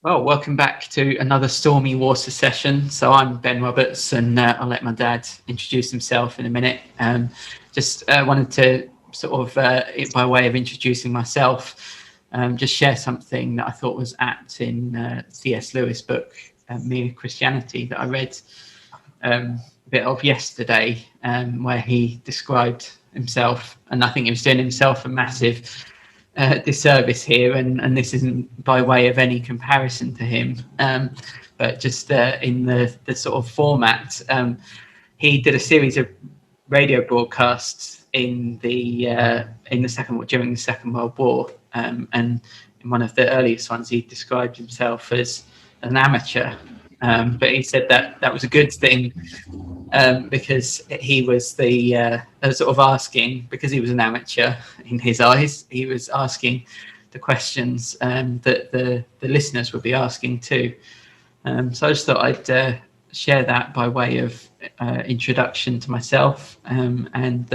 Well, welcome back to another Stormy Water session. So I'm Ben Roberts, and I'll let my dad introduce himself in a minute. Just wanted to sort of, by way of introducing myself, just share something that I thought was apt in C.S. Lewis' book, Mere Christianity, that I read a bit of yesterday, where he described himself, and I think he was doing himself a massive disservice here, and this isn't by way of any comparison to him, but just in the sort of format. He did a series of radio broadcasts in the during the Second World War, and in one of the earliest ones, he described himself as an amateur. But he said that was a good thing, because he was the sort of asking, because he was an amateur in his eyes, he was asking the questions that the listeners would be asking too. So I just thought I'd share that by way of introduction to myself, and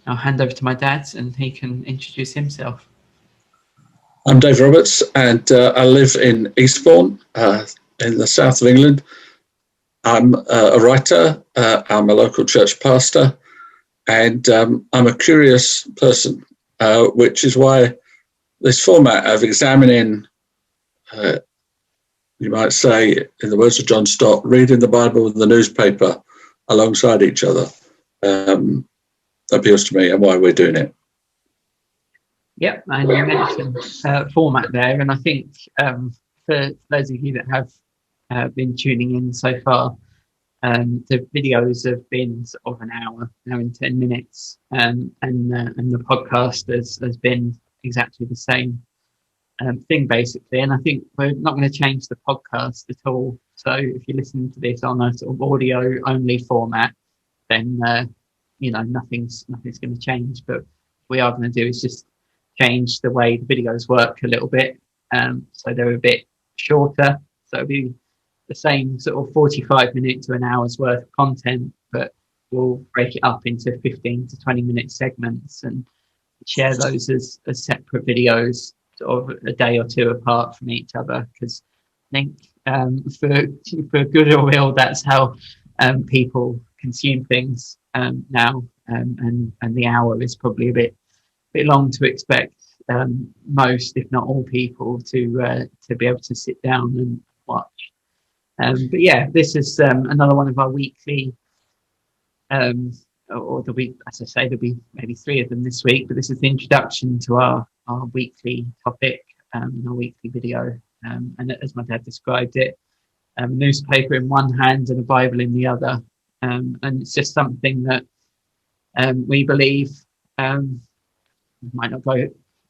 I'll hand over to my dad and he can introduce himself. I'm Dave Roberts, and I live in Eastbourne, in the south of England. I'm a writer, I'm a local church pastor, and I'm a curious person, which is why this format of examining, you might say, in the words of John Stott, reading the Bible and the newspaper alongside each other, appeals to me, and why we're doing it. Yep, and you mentioned format there, and I think for those of you that have been tuning in so far, the videos have been sort of an hour and 10 minutes, and the podcast has been exactly the same thing basically. And I think we're not going to change the podcast at all. So if you're listening to this on a sort of audio only format, then nothing's going to change. But what we are going to do is just change the way the videos work a little bit, so they're a bit shorter. So it'll be the same sort of 45 minute to an hour's worth of content, but we'll break it up into 15 to 20 minute segments and share those as separate videos, sort of a day or two apart from each other. Because I think for good or ill, that's how people consume things now, and the hour is probably a bit long to expect most, if not all, people to be able to sit down and watch. But yeah, this is another one of our weekly, or the week, as I say, there'll be maybe 3 of them this week. But this is the introduction to our weekly topic, our weekly video. And as my dad described it, a newspaper in one hand and a Bible in the other. And it's just something that we believe. Might not go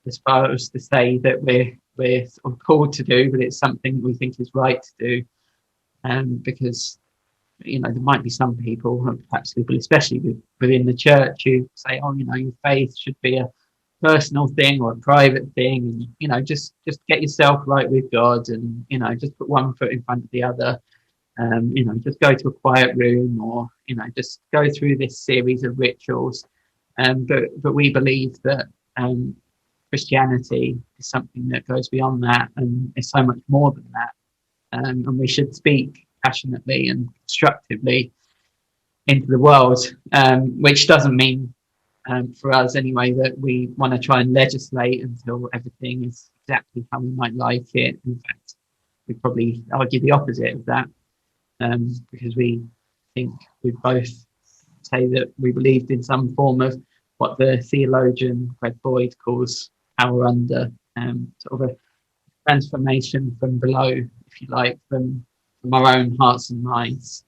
as far as to say that we're sort of called to do, but it's something we think is right to do, because there might be some people, perhaps people especially within the church, who say, your faith should be a personal thing or a private thing, and just get yourself right with God, and just put one foot in front of the other, just go to a quiet room, or just go through this series of rituals. But we believe that Christianity is something that goes beyond that, and is so much more than that. And we should speak passionately and constructively into the world, which doesn't mean, for us anyway, that we want to try and legislate until everything is exactly how we might like it. In fact, we probably argue the opposite of that, because we think we both say that we believed in some form of what the theologian Greg Boyd calls power under, sort of a transformation from below, if you like, from our own hearts and minds.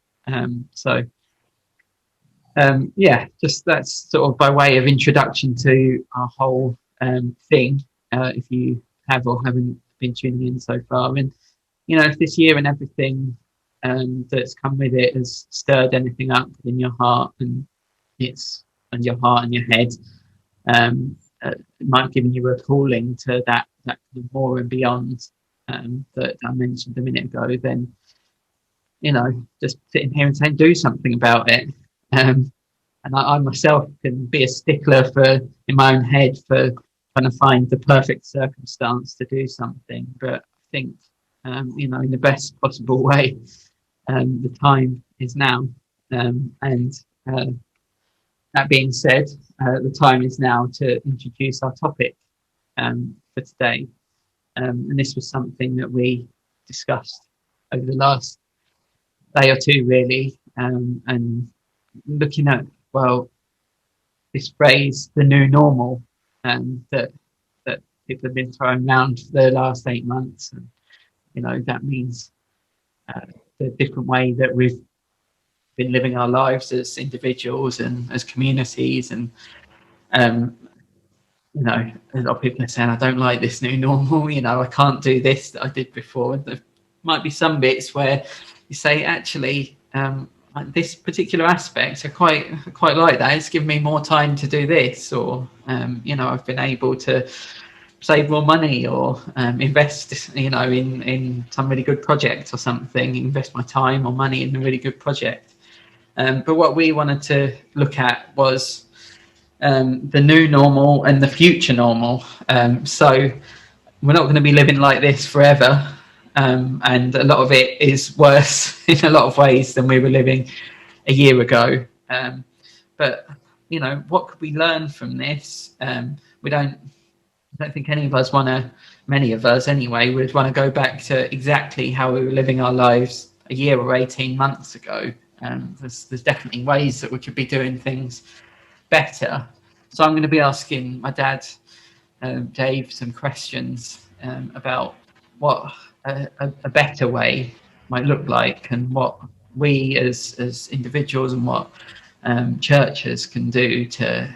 Just that's sort of by way of introduction to our whole thing, if you have or haven't been tuning in so far. And if this year and everything that's come with it has stirred anything up in your heart and your heart and your head, it might have given you a calling to that kind of more and beyond, that I mentioned a minute ago, then just sitting here and saying do something about it. And I myself can be a stickler in my own head for trying to find the perfect circumstance to do something, but I think in the best possible way. The time is now, and that being said, the time is now to introduce our topic for today. And this was something that we discussed over the last day or two, really, and looking at, well, this phrase, the new normal, that people have been throwing around for the last 8 months. And, that means the different way that we've been living our lives as individuals and as communities. And, a lot of people are saying, I don't like this new normal, I can't do this that I did before. There might be some bits where you say, actually, this particular aspect, I quite like that. It's given me more time to do this, or, I've been able to save more money, or invest, in some really good project or something, invest my time or money in a really good project. But what we wanted to look at was the new normal and the future normal. So we're not going to be living like this forever. And a lot of it is worse in a lot of ways than we were living a year ago. But, what could we learn from this? I don't think any of us many of us anyway, would want to go back to exactly how we were living our lives a year or 18 months ago. There's definitely ways that we could be doing things better. So I'm going to be asking my dad, Dave, some questions about what a better way might look like, and what we as individuals and what churches can do to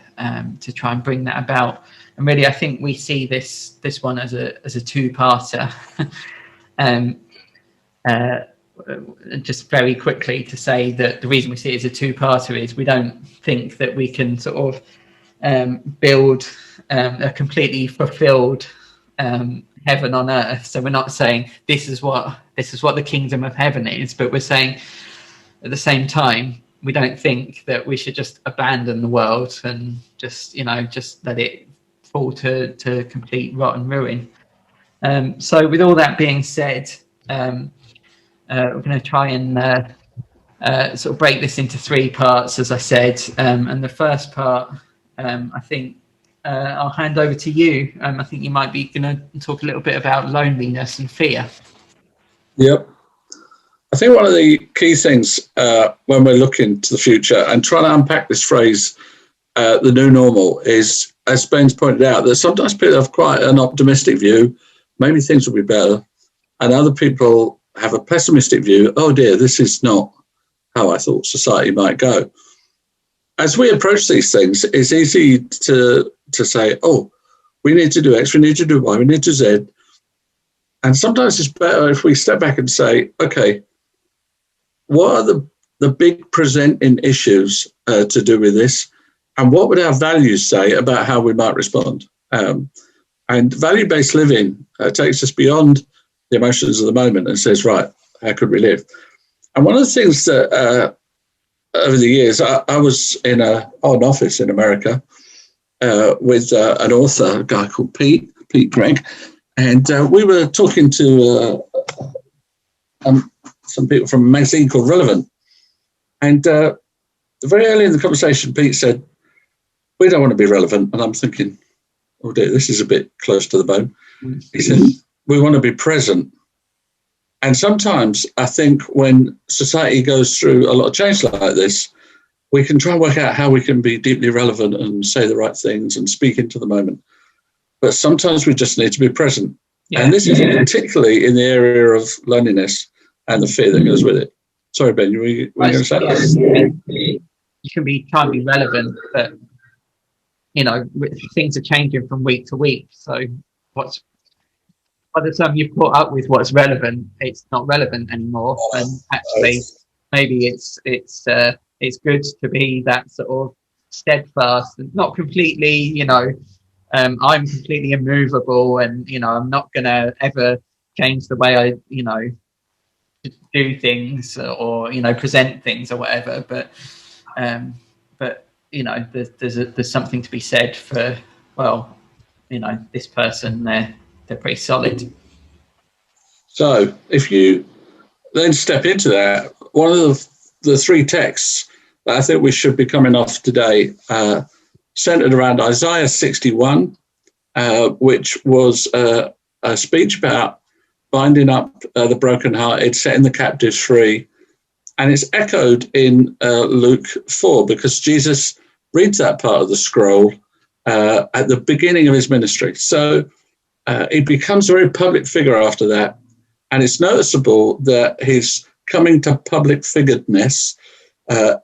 try and bring that about. And really, I think we see this one as a two-parter. Just very quickly to say that the reason we see it as a two-parter is we don't think that we can sort of build a completely fulfilled heaven on earth. So we're not saying this is what the kingdom of heaven is, but we're saying at the same time, we don't think that we should just abandon the world and just let it fall to complete rot and ruin. So with all that being said, we're going to try and sort of break this into 3 parts, as I said. And the first part, I think I'll hand over to you. I think you might be going to talk a little bit about loneliness and fear. Yep. I think one of the key things when we're looking to the future and trying to unpack this phrase, the new normal, is, as Ben's pointed out, that sometimes people have quite an optimistic view, maybe things will be better, and other people have a pessimistic view. Oh dear, this is not how I thought society might go. As we approach these things, it's easy to say, oh, we need to do X, we need to do Y, we need to Z. And sometimes it's better if we step back and say, okay, what are the big presenting issues to do with this? And what would our values say about how we might respond? And value-based living takes us beyond the emotions of the moment and says, right, how could we live? And one of the things that over the years, I was in an office in America with an author, a guy called Pete Gregg, and we were talking to some people from a magazine called Relevant. And very early in the conversation, Pete said, we don't want to be relevant. And I'm thinking, oh dear, this is a bit close to the bone. He said, we want to be present. And sometimes I think when society goes through a lot of change like this, we can try and work out how we can be deeply relevant and say the right things and speak into the moment. But sometimes we just need to be present. Yeah. And this is particularly in the area of loneliness and the fear that goes with it. Sorry, Ben, were you going to say that? You can be trying to be relevant, but things are changing from week to week. So by the time you've caught up with what's relevant, it's not relevant anymore. And actually, maybe it's good to be that sort of steadfast and not completely, I'm completely immovable, and I'm not going to ever change the way I, do things or present things or whatever. But there's something to be said for, well, this person, they're pretty solid. So if you then step into that, one of the three texts that I think we should be coming off today centered around Isaiah 61, which was a speech about binding up the brokenhearted, setting the captives free. And it's echoed in Luke 4, because Jesus reads that part of the scroll at the beginning of his ministry. So he becomes a very public figure after that. And it's noticeable that his coming to public figuredness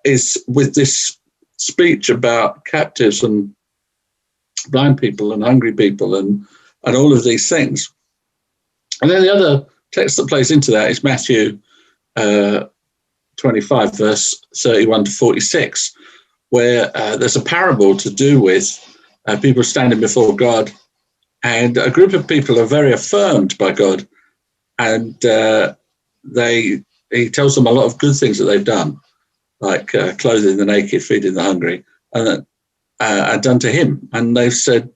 is with this speech about captives and blind people and hungry people and all of these things. And then the other text that plays into that is Matthew 25, verse 31 to 46, where there's a parable to do with people standing before God, and a group of people are very affirmed by God, and he tells them a lot of good things that they've done, like clothing the naked, feeding the hungry, and done to him. And they've said,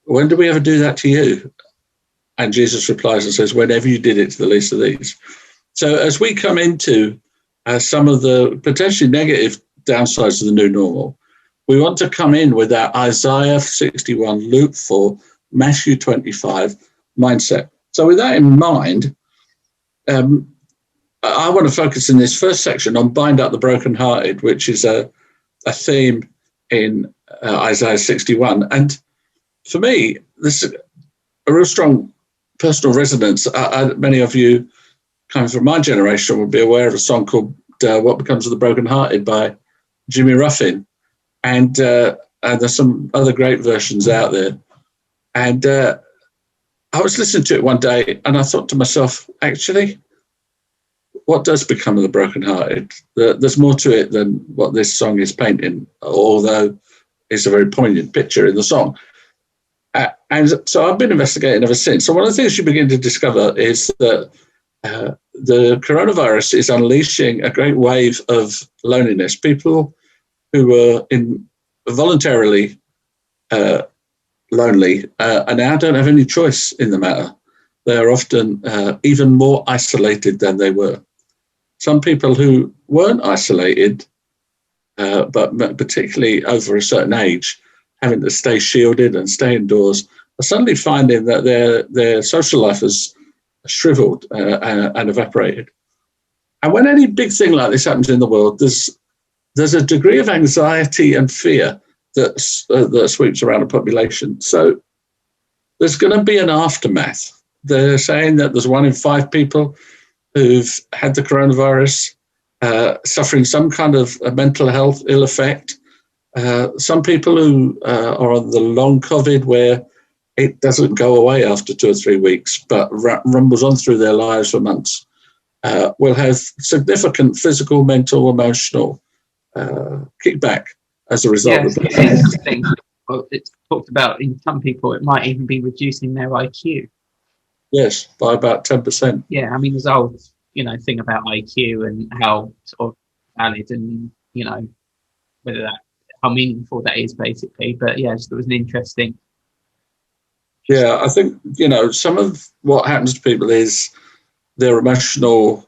when did we ever do that to you? And Jesus replies and says, whenever you did it to the least of these. So as we come into some of the potentially negative downsides of the new normal, we want to come in with that Isaiah 61, Luke 4, Matthew 25 mindset. So with that in mind, I want to focus in this first section on bind up the brokenhearted, which is a theme in Isaiah 61. And for me, this is a real strong personal resonance. Many of you coming from my generation would be aware of a song called What Becomes of the Brokenhearted by Jimmy Ruffin. And there's some other great versions out there. And I was listening to it one day and I thought to myself, actually, what does become of the brokenhearted? There's more to it than what this song is painting, although it's a very poignant picture in the song. And so I've been investigating ever since. So one of the things you begin to discover is that the coronavirus is unleashing a great wave of loneliness. People who were voluntarily lonely and now don't have any choice in the matter. They are often even more isolated than they were. Some people who weren't isolated, but particularly over a certain age, having to stay shielded and stay indoors, are suddenly finding that their social life has shriveled and evaporated. And when any big thing like this happens in the world, there's a degree of anxiety and fear that sweeps around a population. So there's going to be an aftermath. They're saying that there's 1 in 5 people who've had the coronavirus suffering some kind of a mental health ill effect. Some people who are on the long COVID, where it doesn't go away after 2 or 3 weeks, but rumbles on through their lives for months, will have significant physical, mental, emotional kickback as a result of it's interesting. Well, it's talked about in some people, it might even be reducing their IQ. Yes, by about 10%. Yeah, I mean, there's a whole, thing about IQ and how sort of valid and, whether that, how meaningful that is basically. But yeah, it was an interesting. Yeah, I think, some of what happens to people is their emotional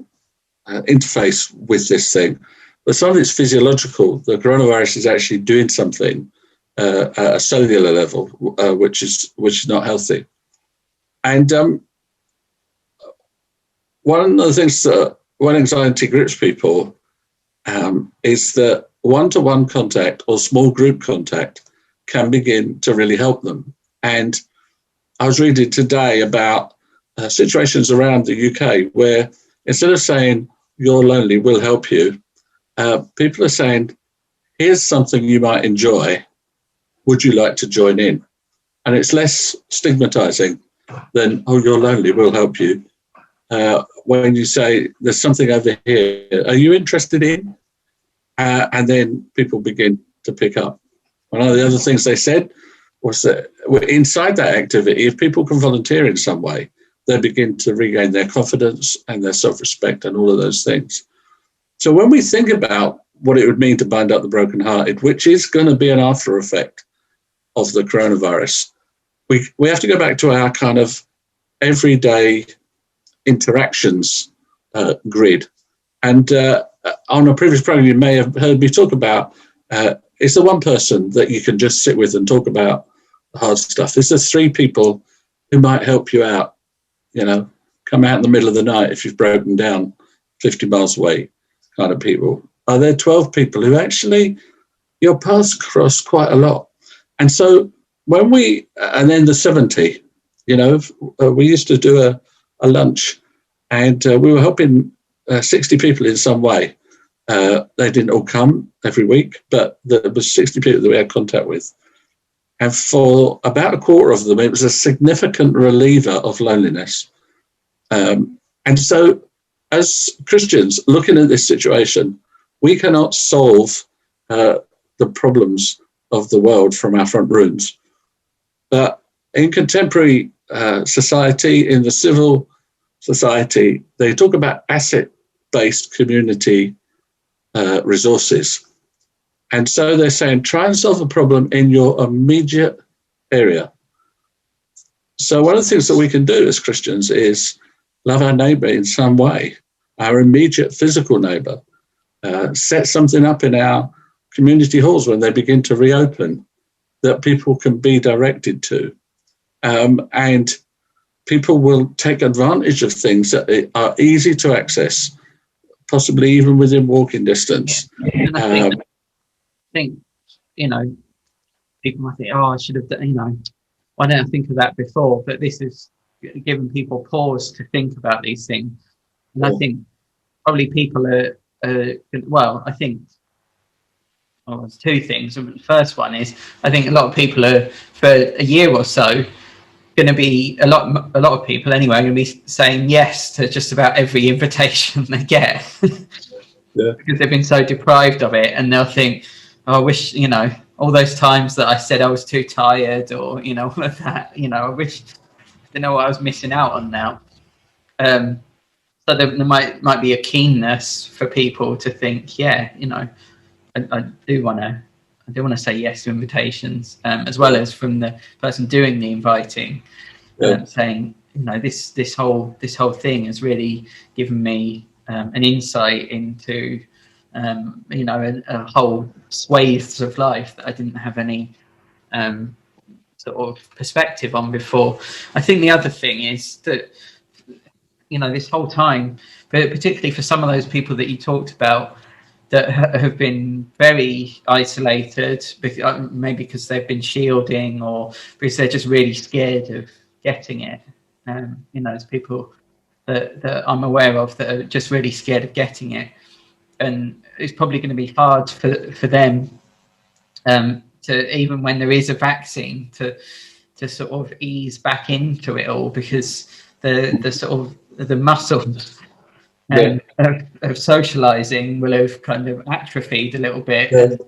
interface with this thing. But some of it's physiological. The coronavirus is actually doing something at a cellular level, which is not healthy. And one of the things that when anxiety grips people is that one-to-one contact or small group contact can begin to really help them. And I was reading today about situations around the UK where instead of saying, you're lonely, we'll help you, people are saying, here's something you might enjoy. Would you like to join in? And it's less stigmatizing than, oh, you're lonely, we'll help you. When you say, there's something over here, are you interested in? And then people begin to pick up. One of the other things they said was that inside that activity, if people can volunteer in some way, they begin to regain their confidence and their self-respect and all of those things. So when we think about what it would mean to bind up the brokenhearted, which is going to be an after effect of the coronavirus, we have to go back to our kind of everyday interactions grid. And on a previous program, you may have heard me talk about, is there one person that you can just sit with and talk about the hard stuff? Is there three people who might help you out? You know, come out in the middle of the night if you've broken down 50 miles away kind of people. Are there 12 people who actually your paths cross quite a lot? And so when and then the 70, you know, we used to do a lunch, and we were helping 60 people in some way. They didn't all come every week, but there was 60 people that we had contact with. And for about a quarter of them, it was a significant reliever of loneliness. And so as Christians looking at this situation, we cannot solve the problems of the world from our front rooms. But in contemporary society, in the civil society, they talk about asset-based community resources. And so they're saying, try and solve a problem in your immediate area. So one of the things that we can do as Christians is love our neighbour in some way, our immediate physical neighbour. Set something up in our community halls when they begin to reopen that people can be directed to. And people will take advantage of things that are easy to access, possibly even within walking distance. And I think, you know, people might think, oh, I should have done, you know, why didn't I think of that before? But this is giving people pause to think about these things. And I think probably people are, I think, there's two things. The first one is, I think a lot of people are, for a year or so, going to be, a lot of people anyway, are going to be saying yes to just about every invitation they get. Because they've been so deprived of it, and they'll think, oh, I wish, you know, all those times that I said I was too tired, or, you know, all of that, you know, I wish, I don't know what I was missing out on now. So there might be a keenness for people to think, yeah, you know, I do want to say yes to invitations, as well as from the person doing the inviting, saying, you know, this whole thing has really given me an insight into, you know, a whole swathes of life that I didn't have any sort of perspective on before. I think the other thing is that, you know, this whole time, but particularly for some of those people that you talked about that have been very isolated, maybe because they've been shielding or because they're just really scared of getting it. You know, there's people that I'm aware of that are just really scared of getting it. And it's probably going to be hard for them to, even when there is a vaccine, to sort of ease back into it all, because the sort of the muscles of socializing will have kind of atrophied a little bit. And,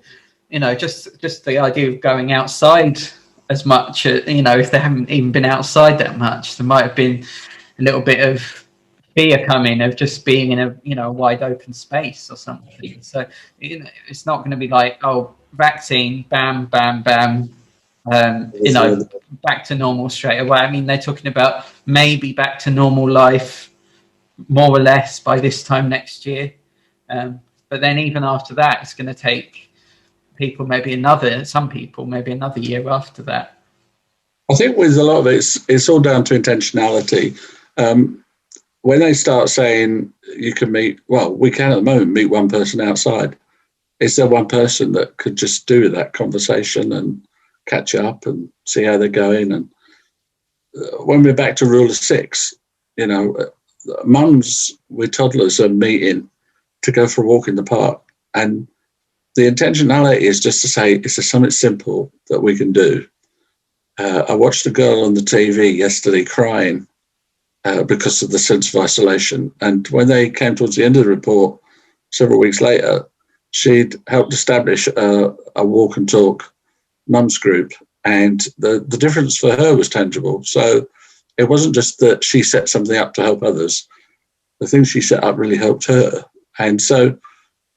you know, just the idea of going outside as much, you know, if they haven't even been outside that much, there might have been a little bit of fear coming of just being in a, you know, wide open space or something. So, you know, it's not going to be like, oh, vaccine, bam, bam, bam, you know, back to normal straight away. I mean, they're talking about maybe back to normal life more or less by this time next year. But then even after that, it's going to take people some people maybe another year after that. I think with a lot of it, it's all down to intentionality. When they start saying you can meet, well, we can at the moment meet one person outside. Is there one person that could just do that conversation and catch up and see how they're going? And when we're back to rule of 6, you know, mums with toddlers are meeting to go for a walk in the park. And the intentionality is just to say, is there something simple that we can do? I watched a girl on the TV yesterday crying because of the sense of isolation. And when they came towards the end of the report, several weeks later, she'd helped establish a walk and talk mums group. And the difference for her was tangible. So it wasn't just that she set something up to help others. The things she set up really helped her. And so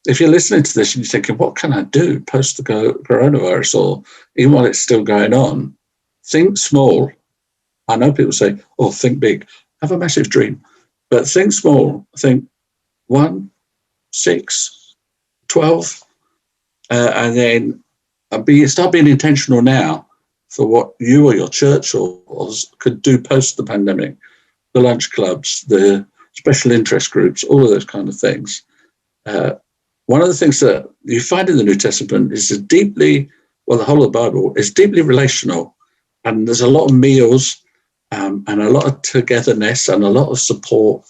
if you're listening to this and you're thinking, what can I do post the coronavirus, or even while it's still going on, think small. I know people say, oh, think big, have a massive dream. But think small. Think 1, 6, 12, and then start being intentional now for what you or your church or could do post the pandemic. The lunch clubs, the special interest groups, all of those kind of things. One of the things that you find in the New Testament is the whole of the Bible is deeply relational, and there's a lot of meals and a lot of togetherness and a lot of support,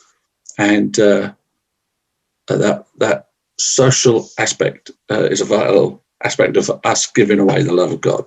and that social aspect is a vital aspect of us giving away the love of God.